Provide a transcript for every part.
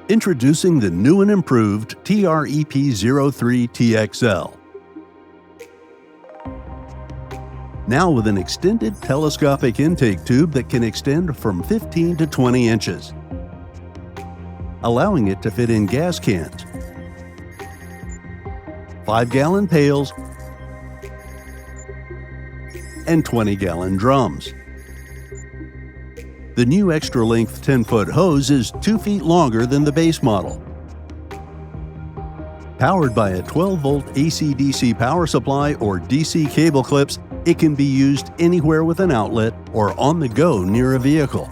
Introducing the new and improved TREP03-TXL. Now with an extended telescopic intake tube that can extend from 15 to 20 inches, allowing it to fit in gas cans, 5-gallon pails, and 20-gallon drums. The new extra-length 10-foot hose is 2 feet longer than the base model. Powered by a 12-volt AC/DC power supply or DC cable clips, it can be used anywhere with an outlet or on the go near a vehicle.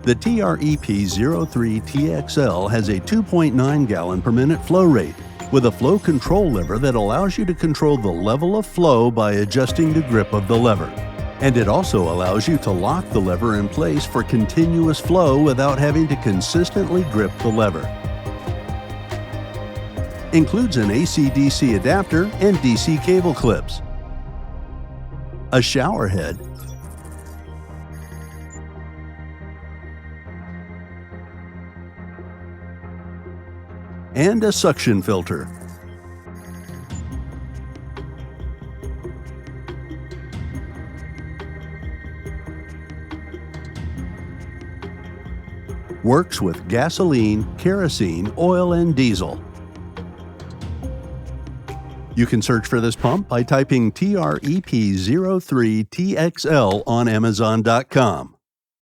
The TREP03-TXL has a 2.9 gallon per minute flow rate, with a flow control lever that allows you to control the level of flow by adjusting the grip of the lever. And it also allows you to lock the lever in place for continuous flow without having to consistently grip the lever. Includes an AC/DC adapter and DC cable clips, a shower head, and a suction filter. Works with gasoline, kerosene, oil, and diesel. You can search for this pump by typing TREP03-TXL on Amazon.com.